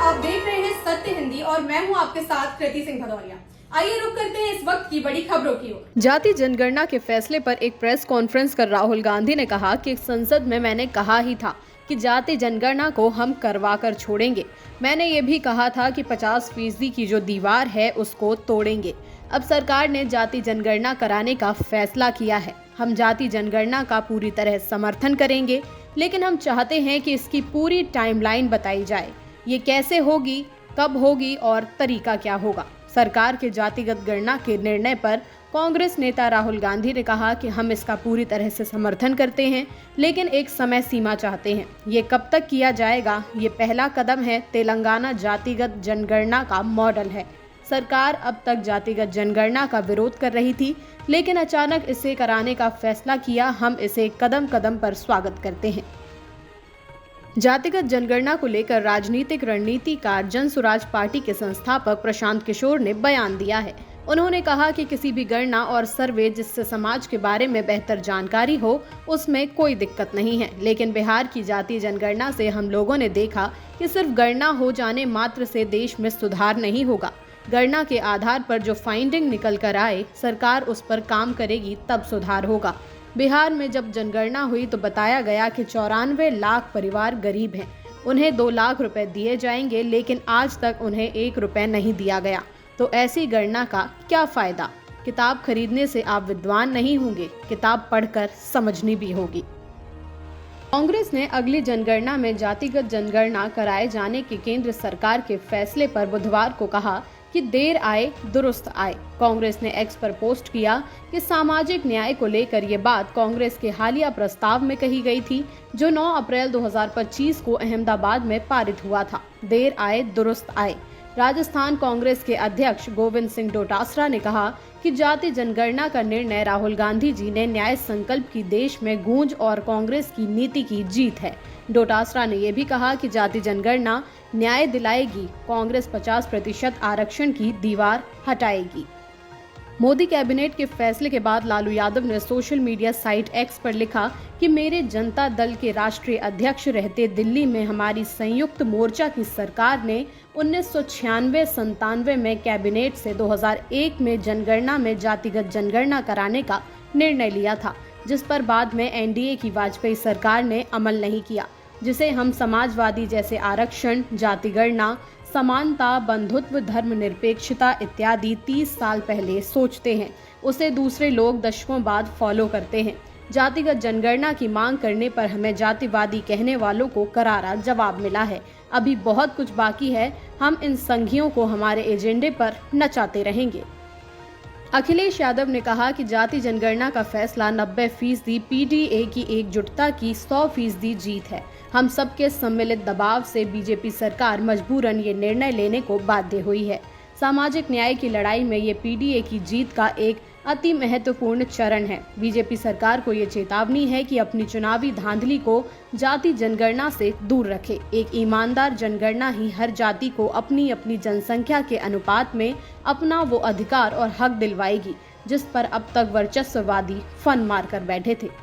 आप देख रहे हैं सत्य हिंदी और मैं हूं आपके साथ कृति सिंह भदौरिया। आइए रुक करते हैं इस वक्त की बड़ी खबरों की ओर। जाति जनगणना के फैसले पर एक प्रेस कॉन्फ्रेंस कर राहुल गांधी ने कहा कि संसद में मैंने कहा ही था कि जाति जनगणना को हम करवा कर छोड़ेंगे। मैंने ये भी कहा था कि 50% की जो दीवार है उसको तोड़ेंगे। अब सरकार ने जाति जनगणना कराने का फैसला किया है। हम जाति जनगणना का पूरी तरह समर्थन करेंगे, लेकिन हम चाहते हैं कि इसकी पूरी टाइमलाइन बताई जाए। ये कैसे होगी, कब होगी और तरीका क्या होगा। सरकार के जातिगत गणना के निर्णय पर कांग्रेस नेता राहुल गांधी ने कहा कि हम इसका पूरी तरह से समर्थन करते हैं, लेकिन एक समय सीमा चाहते हैं। ये कब तक किया जाएगा, ये पहला कदम है। तेलंगाना जातिगत जनगणना का मॉडल है। सरकार अब तक जातिगत जनगणना का विरोध कर रही थी, लेकिन अचानक इसे कराने का फैसला किया। हम इसे कदम कदम पर स्वागत करते हैं। जातिगत जनगणना को लेकर राजनीतिक रणनीतिकार जन सुराज पार्टी के संस्थापक प्रशांत किशोर ने बयान दिया है। उन्होंने कहा कि किसी भी गणना और सर्वे जिससे समाज के बारे में बेहतर जानकारी हो, उसमें कोई दिक्कत नहीं है। लेकिन बिहार की जातीय जनगणना से हम लोगों ने देखा कि सिर्फ गणना हो जाने मात्र से देश में सुधार नहीं होगा। गणना के आधार पर जो फाइंडिंग निकल कर आए, सरकार उस पर काम करेगी, तब सुधार होगा। बिहार में जब जनगणना हुई तो बताया गया कि 94 लाख परिवार गरीब हैं। उन्हें 2 लाख रुपए दिए जाएंगे, लेकिन आज तक उन्हें 1 रुपए नहीं दिया गया। तो ऐसी गणना का क्या फायदा। किताब खरीदने से आप विद्वान नहीं होंगे, किताब पढ़कर समझनी भी होगी। कांग्रेस ने अगली जनगणना में जातिगत जनगणना कराए जाने के केंद्र सरकार के फैसले पर बुधवार को कहा कि देर आए दुरुस्त आए। कांग्रेस ने एक्स पर पोस्ट किया कि सामाजिक न्याय को लेकर ये बात कांग्रेस के हालिया प्रस्ताव में कही गई थी, जो 9 अप्रैल 2025 को अहमदाबाद में पारित हुआ था। देर आए दुरुस्त आए। राजस्थान कांग्रेस के अध्यक्ष गोविंद सिंह डोटासरा ने कहा कि जाति जनगणना का निर्णय राहुल गांधी जी ने न्याय संकल्प की देश में गूंज और कांग्रेस की नीति की जीत है। डोटासरा ने यह भी कहा कि जाति जनगणना न्याय दिलाएगी, कांग्रेस 50% आरक्षण की दीवार हटाएगी। मोदी कैबिनेट के फैसले के बाद लालू यादव ने सोशल मीडिया साइट एक्स पर लिखा कि मेरे जनता दल के राष्ट्रीय अध्यक्ष रहते दिल्ली में हमारी संयुक्त मोर्चा की सरकार ने 1996-97 में कैबिनेट से 2001 में जनगणना में जातिगत जनगणना कराने का निर्णय लिया था, जिस पर बाद में एनडीए की वाजपेयी सरकार ने अमल नहीं किया, जिसे हम समाजवादी जैसे आरक्षण, जाति गणना, समानता, बंधुत्व, धर्मनिरपेक्षता इत्यादि 30 साल पहले सोचते हैं, उसे दूसरे लोग दशकों बाद फॉलो करते हैं। जातिगत जनगणना की मांग करने पर हमें जातिवादी कहने वालों को करारा जवाब मिला है। अभी बहुत कुछ बाकी है। हम इन संघियों को हमारे एजेंडे पर नचाते रहेंगे। अखिलेश यादव ने कहा कि जाति जनगणना का फैसला 90% पीडीए की एकजुटता की 100% जीत है। हम सबके सम्मिलित दबाव से बीजेपी सरकार मजबूरन ये निर्णय लेने को बाध्य हुई है। सामाजिक न्याय की लड़ाई में ये पीडीए की जीत का एक अति महत्वपूर्ण चरण है। बीजेपी सरकार को ये चेतावनी है कि अपनी चुनावी धांधली को जाति जनगणना से दूर रखे। एक ईमानदार जनगणना ही हर जाति को अपनी अपनी जनसंख्या के अनुपात में अपना वो अधिकार और हक दिलवाएगी, जिस पर अब तक वर्चस्ववादी फन मार कर बैठे थे।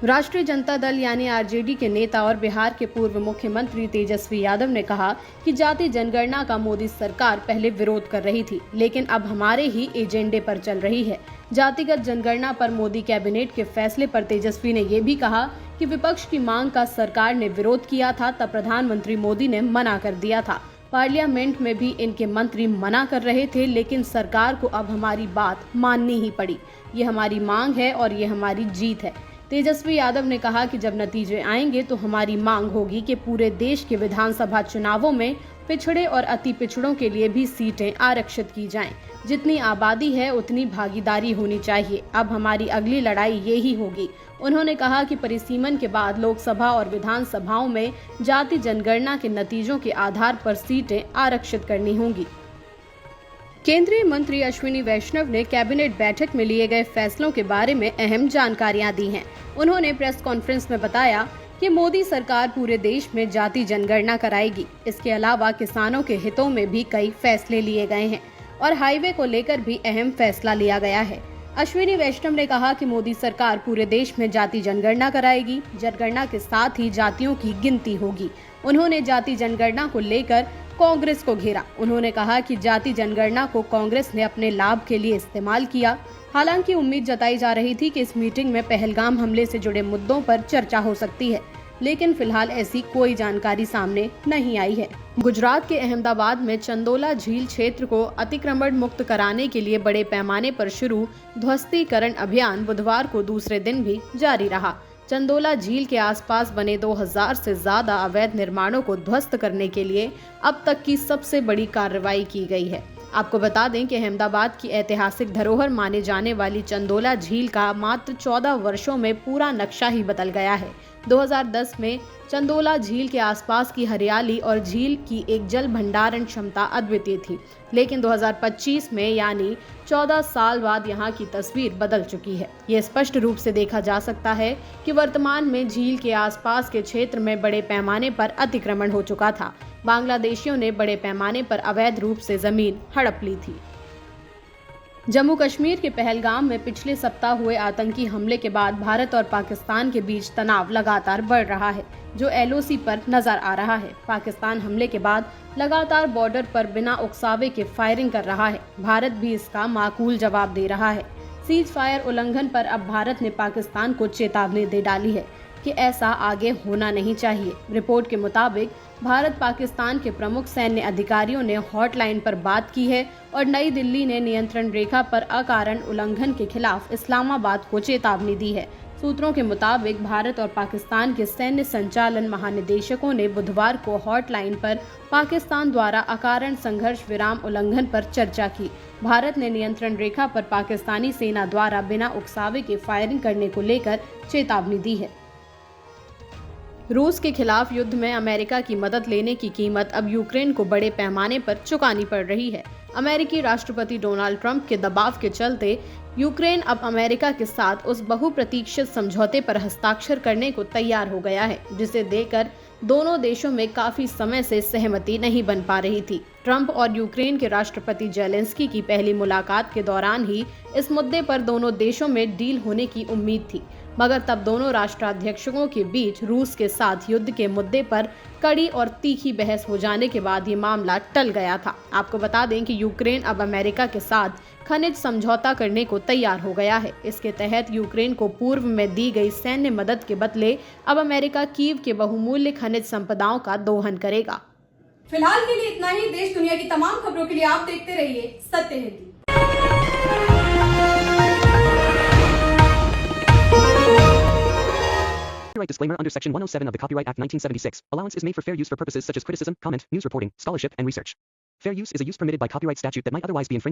राष्ट्रीय जनता दल यानी आरजेडी के नेता और बिहार के पूर्व मुख्यमंत्री तेजस्वी यादव ने कहा कि जाति जनगणना का मोदी सरकार पहले विरोध कर रही थी, लेकिन अब हमारे ही एजेंडे पर चल रही है। जातिगत जनगणना पर मोदी कैबिनेट के फैसले पर तेजस्वी ने यह भी कहा कि विपक्ष की मांग का सरकार ने विरोध किया था, तब प्रधानमंत्री मोदी ने मना कर दिया था। पार्लियामेंट में भी इनके मंत्री मना कर रहे थे, लेकिन सरकार को अब हमारी बात माननी ही पड़ी। ये हमारी मांग है और ये हमारी जीत है। तेजस्वी यादव ने कहा कि जब नतीजे आएंगे तो हमारी मांग होगी कि पूरे देश के विधानसभा चुनावों में पिछड़े और अति पिछड़ों के लिए भी सीटें आरक्षित की जाएं। जितनी आबादी है उतनी भागीदारी होनी चाहिए। अब हमारी अगली लड़ाई यही होगी। उन्होंने कहा कि परिसीमन के बाद लोकसभा और विधानसभाओं में जाति जनगणना के नतीजों के आधार पर सीटें आरक्षित करनी होंगी। केंद्रीय मंत्री अश्विनी वैष्णव ने कैबिनेट बैठक में लिए गए फैसलों के बारे में अहम जानकारियां दी हैं। उन्होंने प्रेस कॉन्फ्रेंस में बताया कि मोदी सरकार पूरे देश में जाति जनगणना कराएगी। इसके अलावा किसानों के हितों में भी कई फैसले लिए गए हैं और हाईवे को लेकर भी अहम फैसला लिया गया है। अश्विनी वैष्णव ने कहा कि मोदी सरकार पूरे देश में जाति जनगणना कराएगी। जनगणना के साथ ही जातियों की गिनती होगी। उन्होंने जाति जनगणना को लेकर कांग्रेस को घेरा। उन्होंने कहा कि जाति जनगणना को कांग्रेस ने अपने लाभ के लिए इस्तेमाल किया। हालांकि उम्मीद जताई जा रही थी कि इस मीटिंग में पहलगाम हमले से जुड़े मुद्दों पर चर्चा हो सकती है, लेकिन फिलहाल ऐसी कोई जानकारी सामने नहीं आई है। गुजरात के अहमदाबाद में चंदोला झील क्षेत्र को अतिक्रमण मुक्त कराने के लिए बड़े पैमाने पर शुरू ध्वस्तीकरण अभियान बुधवार को दूसरे दिन भी जारी रहा। चंदोला झील के आसपास बने 2000 से ज्यादा अवैध निर्माणों को ध्वस्त करने के लिए अब तक की सबसे बड़ी कार्रवाई की गई है। आपको बता दें कि अहमदाबाद की ऐतिहासिक धरोहर माने जाने वाली चंदोला झील का मात्र 14 वर्षों में पूरा नक्शा ही बदल गया है। 2010 में चंदोला झील के आसपास की हरियाली और झील की एक जल भंडारण क्षमता अद्वितीय थी, लेकिन 2025 में यानी 14 साल बाद यहाँ की तस्वीर बदल चुकी है। ये स्पष्ट रूप से देखा जा सकता है कि वर्तमान में झील के आसपास के क्षेत्र में बड़े पैमाने पर अतिक्रमण हो चुका था। बांग्लादेशियों ने बड़े पैमाने पर अवैध रूप से जमीन हड़प ली थी। जम्मू कश्मीर के पहलगाम में पिछले सप्ताह हुए आतंकी हमले के बाद भारत और पाकिस्तान के बीच तनाव लगातार बढ़ रहा है, जो LOC पर नजर आ रहा है। पाकिस्तान हमले के बाद लगातार बॉर्डर पर बिना उकसावे के फायरिंग कर रहा है। भारत भी इसका माकूल जवाब दे रहा है। सीज फायर उल्लंघन पर अब भारत ने पाकिस्तान को चेतावनी दे डाली है कि ऐसा आगे होना नहीं चाहिए। रिपोर्ट के मुताबिक भारत पाकिस्तान के प्रमुख सैन्य अधिकारियों ने हॉटलाइन पर बात की है और नई दिल्ली ने नियंत्रण रेखा पर अकारण उल्लंघन के खिलाफ इस्लामाबाद को चेतावनी दी है। सूत्रों के मुताबिक भारत और पाकिस्तान के सैन्य संचालन महानिदेशकों ने बुधवार को हॉटलाइन पर पाकिस्तान द्वारा अकारण संघर्ष विराम उल्लंघन पर चर्चा की। भारत ने नियंत्रण रेखा पर पाकिस्तानी सेना द्वारा बिना उकसावे के फायरिंग करने को लेकर चेतावनी दी है। रूस के खिलाफ युद्ध में अमेरिका की मदद लेने की कीमत अब यूक्रेन को बड़े पैमाने पर चुकानी पड़ रही है। अमेरिकी राष्ट्रपति डोनाल्ड ट्रंप के दबाव के चलते यूक्रेन अब अमेरिका के साथ उस बहुप्रतीक्षित समझौते पर हस्ताक्षर करने को तैयार हो गया है, जिसे देकर दोनों देशों में काफी समय से सहमति नहीं बन पा रही थी। ट्रंप और यूक्रेन के राष्ट्रपति जेलेंस्की की पहली मुलाकात के दौरान ही इस मुद्दे पर दोनों देशों में डील होने की उम्मीद थी, मगर तब दोनों राष्ट्राध्यक्षों के बीच रूस के साथ युद्ध के मुद्दे पर कड़ी और तीखी बहस हो जाने के बाद ये मामला टल गया था। आपको बता दें कि यूक्रेन अब अमेरिका के साथ खनिज समझौता करने को तैयार हो गया है। इसके तहत यूक्रेन को पूर्व में दी गई सैन्य मदद के बदले अब अमेरिका कीव के बहुमूल्य खनिज संपदाओं का दोहन करेगा। फिलहाल के लिए इतना ही। देश दुनिया की तमाम खबरों के लिए आप देखते रहिए सत्य Hindi. Copyright disclaimer under Section 107 of the Copyright Act 1976. Allowance is made for fair use for purposes such as criticism, comment, news reporting, scholarship, and research. Fair use is a use permitted by copyright statute that might otherwise be infringed.